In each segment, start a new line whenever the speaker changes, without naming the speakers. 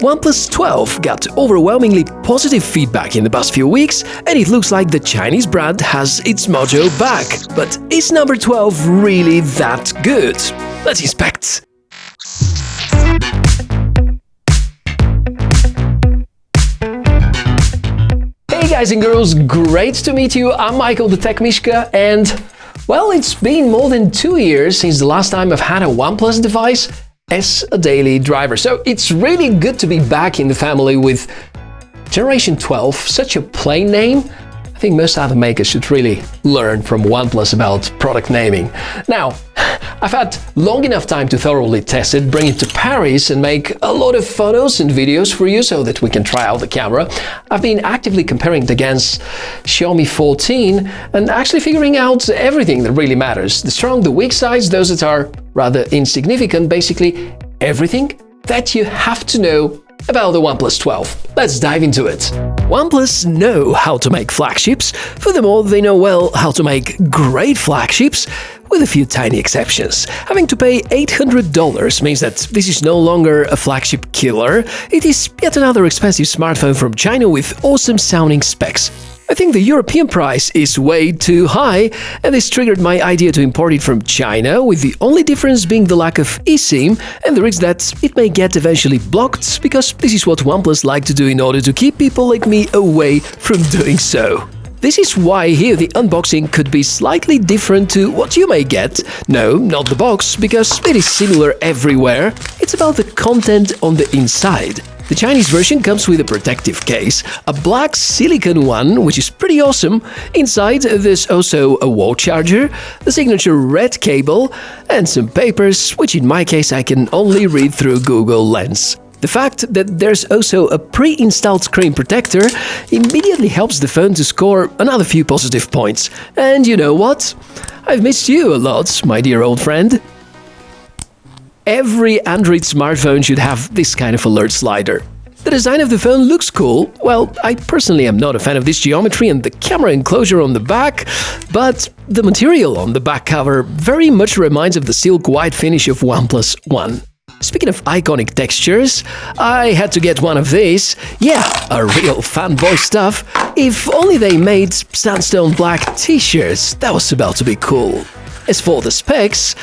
OnePlus 12 got overwhelmingly positive feedback in the past few weeks, and it looks like the Chinese brand has its mojo back. But is number 12 really that good? Let's inspect. Hey guys and girls, great to meet you. I'm Michael the TechMishka, and well, it's been more than 2 years since the last time I've had a OnePlus device as a daily driver. So it's really good to be back in the family with Generation 12, such a plain name. I think most other makers should really learn from OnePlus about product naming. Now, I've had long enough time to thoroughly test it, bring it to Paris and make a lot of photos and videos for you so that we can try out the camera. I've been actively comparing it against Xiaomi 14 and actually figuring out everything that really matters. The strong, the weak sides, those that are rather insignificant, basically everything that you have to know about the OnePlus 12. Let's dive into it. OnePlus know how to make flagships. Furthermore, they know well how to make great flagships, with a few tiny exceptions. Having to pay $800 means that this is no longer a flagship killer. It is yet another expensive smartphone from China with awesome sounding specs. I think the European price is way too high, and this triggered my idea to import it from China, with the only difference being the lack of eSIM and the risk that it may get eventually blocked, because this is what OnePlus like to do in order to keep people like me away from doing so. This is why here the unboxing could be slightly different to what you may get. No, not the box, because it is similar everywhere. It's about the content on the inside. The Chinese version comes with a protective case, a black silicone one, which is pretty awesome. Inside, there's also a wall charger, the signature red cable, and some papers, which in my case I can only read through Google Lens. The fact that there's also a pre-installed screen protector immediately helps the phone to score another few positive points. And you know what? I've missed you a lot, my dear old friend. Every Android smartphone should have this kind of alert slider. The design of the phone looks cool. Well, I personally am not a fan of this geometry and the camera enclosure on the back, but the material on the back cover very much reminds of the silk white finish of OnePlus One. Speaking of iconic textures, I had to get one of these. Yeah, a real fanboy stuff. If only they made sandstone black t-shirts, that was about to be cool. As for the specs,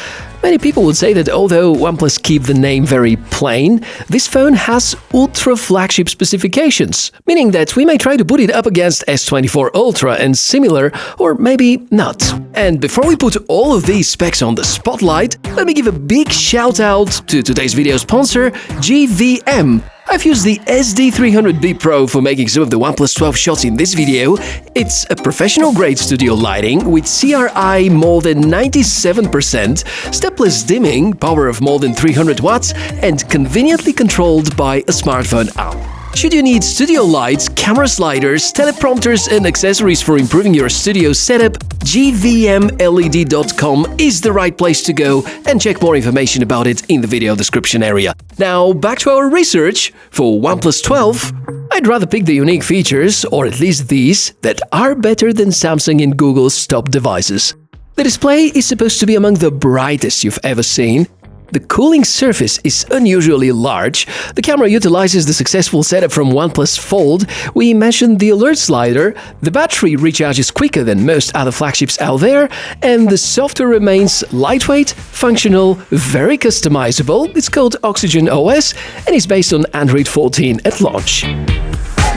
many people would say that although OnePlus keep the name very plain, this phone has ultra flagship specifications, meaning that we may try to put it up against S24 Ultra and similar, or maybe not. And before we put all of these specs on the spotlight, let me give a big shout out to today's video sponsor, GVM. I've used the SD300B Pro for making some of the OnePlus 12 shots in this video. It's a professional-grade studio lighting with CRI more than 97%, stepless dimming, power of more than 300 watts, and conveniently controlled by a smartphone app. Should you need studio lights, camera sliders, teleprompters and accessories for improving your studio setup, gvmled.com is the right place to go, and check more information about it in the video description area. Now back to our research. For OnePlus 12, I'd rather pick the unique features, or at least these, that are better than Samsung and Google's top devices. The display is supposed to be among the brightest you've ever seen. The cooling surface is unusually large. The camera utilizes the successful setup from OnePlus Fold. We mentioned the alert slider. The battery recharges quicker than most other flagships out there, and the software remains lightweight, functional, very customizable. It's called Oxygen OS and is based on Android 14 at launch.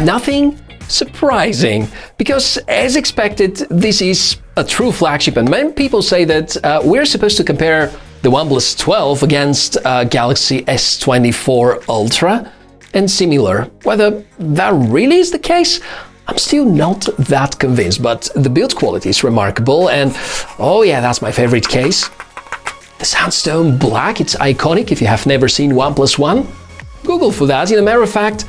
Nothing surprising, because as expected, this is a true flagship, and many people say that we're supposed to compare the OnePlus 12 against Galaxy S24 Ultra and similar. Whether that really is the case, I'm still not that convinced, but the build quality is remarkable, and oh yeah, that's my favorite case. The Sandstone Black, it's iconic if you have never seen OnePlus One. Google for that. In a matter of fact,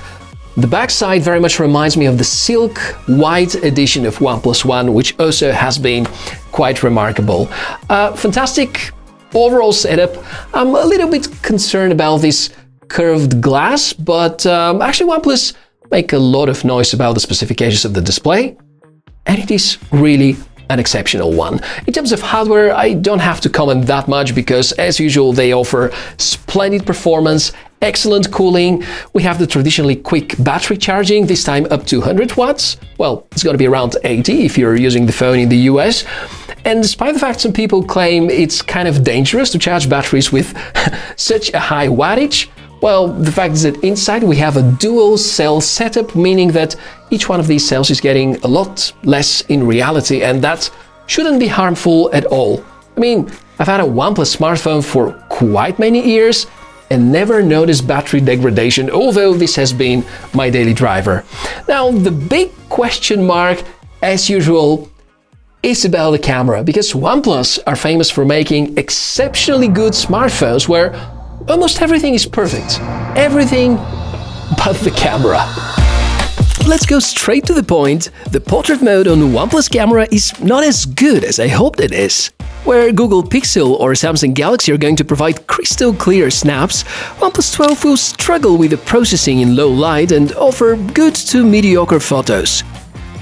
the backside very much reminds me of the silk white edition of OnePlus One, which also has been quite remarkable. Fantastic overall setup. I'm a little bit concerned about this curved glass, but actually OnePlus make a lot of noise about the specifications of the display, and it is really an exceptional one. In terms of hardware, I don't have to comment that much because, as usual, they offer splendid performance excellent cooling. We have the traditionally quick battery charging, this time up to 100 watts. Well, it's going to be around 80 if you're using the phone in the US. And despite the fact some people claim it's kind of dangerous to charge batteries with such a high wattage, well, the fact is that inside we have a dual cell setup, meaning that each one of these cells is getting a lot less in reality, and that shouldn't be harmful at all. I mean, I've had a OnePlus smartphone for quite many years and never noticed battery degradation, although this has been my daily driver. Now, the big question mark, as usual, is about the camera, because OnePlus are famous for making exceptionally good smartphones where almost everything is perfect. Everything but the camera. Let's go straight to the point. The portrait mode on OnePlus camera is not as good as I hoped it is. Where Google Pixel or Samsung Galaxy are going to provide crystal clear snaps, OnePlus 12 will struggle with the processing in low light and offer good to mediocre photos.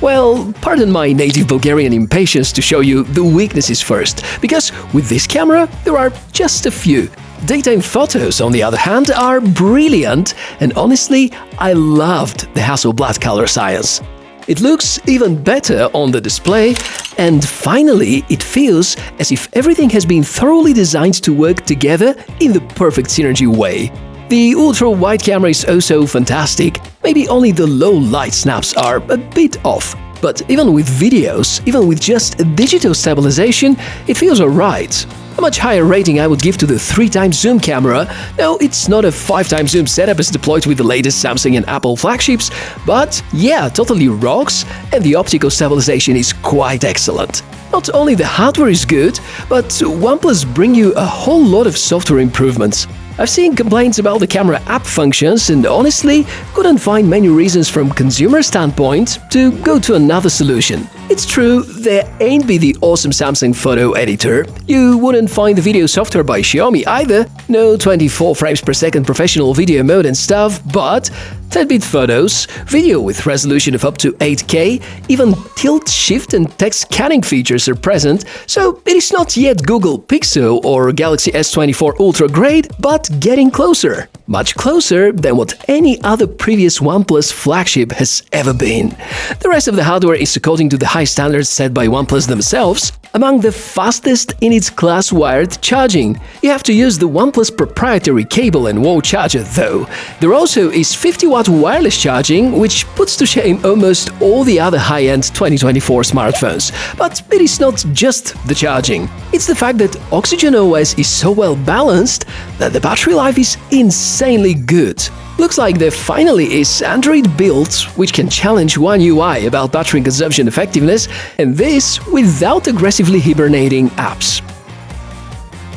Well, pardon my native Bulgarian impatience to show you the weaknesses first, because with this camera there are just a few. Daytime photos, on the other hand, are brilliant, and honestly, I loved the Hasselblad color science. It looks even better on the display, and finally, it feels as if everything has been thoroughly designed to work together in the perfect synergy way. The ultra-wide camera is also fantastic, maybe only the low light snaps are a bit off. But even with videos, even with just digital stabilization, it feels alright. A much higher rating I would give to the 3x zoom camera. No, it's not a 5x zoom setup as deployed with the latest Samsung and Apple flagships, but yeah, totally rocks, and the optical stabilization is quite excellent. Not only the hardware is good, but OnePlus bring you a whole lot of software improvements. I've seen complaints about the camera app functions and honestly couldn't find many reasons from consumer standpoint to go to another solution. It's true, there ain't be the awesome Samsung photo editor. You wouldn't find the video software by Xiaomi either. No 24 frames per second professional video mode and stuff, but 10-bit photos, video with resolution of up to 8K, even tilt, shift and text scanning features are present, so it is not yet Google Pixel or Galaxy S24 Ultra great, but getting closer. Much closer than what any other previous OnePlus flagship has ever been. The rest of the hardware is according to the high standards set by OnePlus themselves, among the fastest in its class wired charging. You have to use the OnePlus proprietary cable and wall charger though. There also is 50-watt wireless charging, which puts to shame almost all the other high-end 2024 smartphones. But it is not just the charging. It's the fact that Oxygen OS is so well balanced that the battery life is insanely good. Looks like there finally is Android built which can challenge One UI about battery consumption effectiveness, and this without aggressively hibernating apps.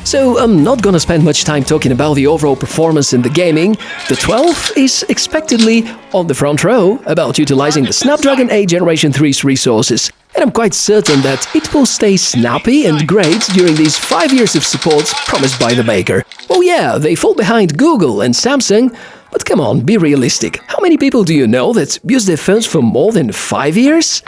So I'm not gonna spend much time talking about the overall performance in the gaming. The 12 is expectedly on the front row about utilizing the Snapdragon 8 Generation 3's resources, and I'm quite certain that it will stay snappy and great during these 5 years of support promised by the maker. Oh yeah, they fall behind Google and Samsung, but come on, be realistic. How many people do you know that use their phones for more than 5 years?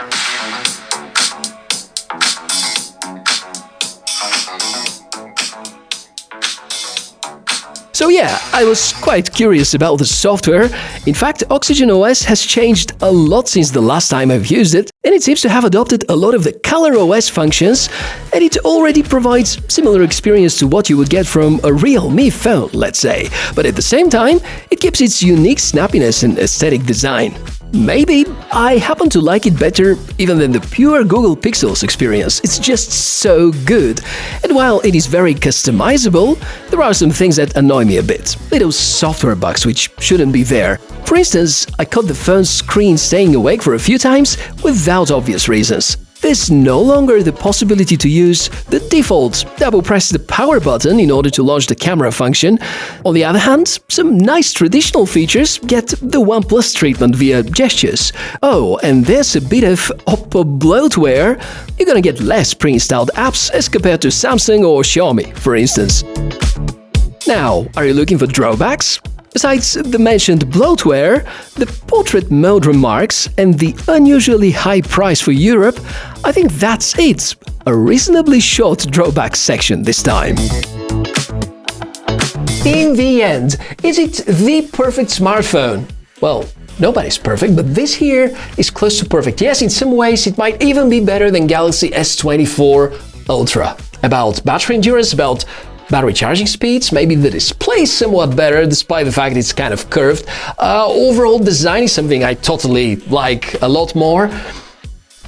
So yeah, I was quite curious about the software. In fact, Oxygen OS has changed a lot since the last time I've used it, and it seems to have adopted a lot of the Color OS functions, and it already provides similar experience to what you would get from a Realme phone, let's say. But at the same time, it keeps its unique snappiness and aesthetic design. Maybe I happen to like it better even than the pure Google Pixel's experience. It's just so good. And while it is very customizable, there are some things that annoy me a bit. Little software bugs which shouldn't be there. For instance, I caught the phone's screen staying awake for a few times without obvious reasons. There's no longer the possibility to use the default double-press the power button in order to launch the camera function. On the other hand, some nice traditional features get the OnePlus treatment via gestures. Oh, and there's a bit of Oppo bloatware. You're gonna get less pre-installed apps as compared to Samsung or Xiaomi, for instance. Now, are you looking for drawbacks? Besides the mentioned bloatware, the portrait mode remarks, and the unusually high price for Europe, I think that's it. A reasonably short drawback section this time. In the end, is it the perfect smartphone? Well, nobody's perfect, but this here is close to perfect. Yes, in some ways it might even be better than Galaxy S24 Ultra. About battery endurance, about battery charging speeds, maybe the display is somewhat better despite the fact it's kind of curved. Overall design is something I totally like a lot more.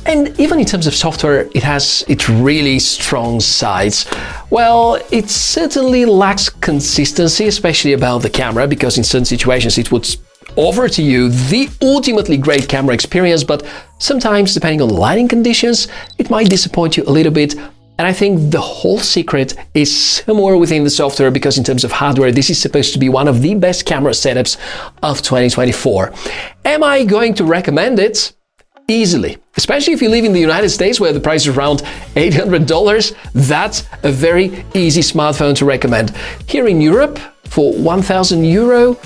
And even in terms of software, it has its really strong sides. Well, it certainly lacks consistency, especially about the camera, because in certain situations it would offer to you the ultimately great camera experience, but sometimes, depending on lighting conditions, it might disappoint you a little bit. And I think the whole secret is somewhere within the software, because in terms of hardware, this is supposed to be one of the best camera setups of 2024. Am I going to recommend it? Easily. Especially if you live in the United States, where the price is around $800, that's a very easy smartphone to recommend. Here in Europe, for 1,000 euro,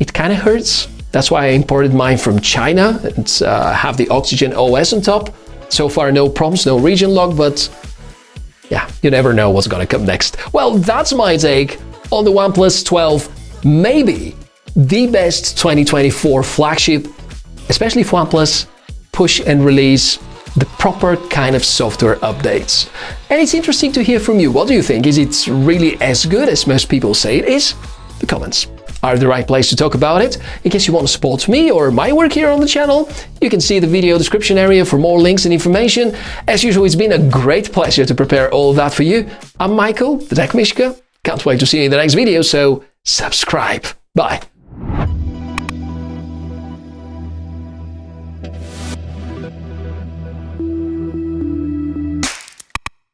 it kind of hurts. That's why I imported mine from China and have the Oxygen OS on top. So far, no problems, no region lock, but yeah, you never know what's gonna come next. Well, that's my take on the OnePlus 12, maybe the best 2024 flagship, especially if OnePlus push and release the proper kind of software updates. And it's interesting to hear from you. What do you think? Is it really as good as most people say it is? The comments are the right place to talk about it. In case you want to support me or my work here on the channel, you can see the video description area for more links and information. As usual, it's been a great pleasure to prepare all of that for you. I'm Michael, the TechMishka. Can't wait to see you in the next video, so subscribe. Bye.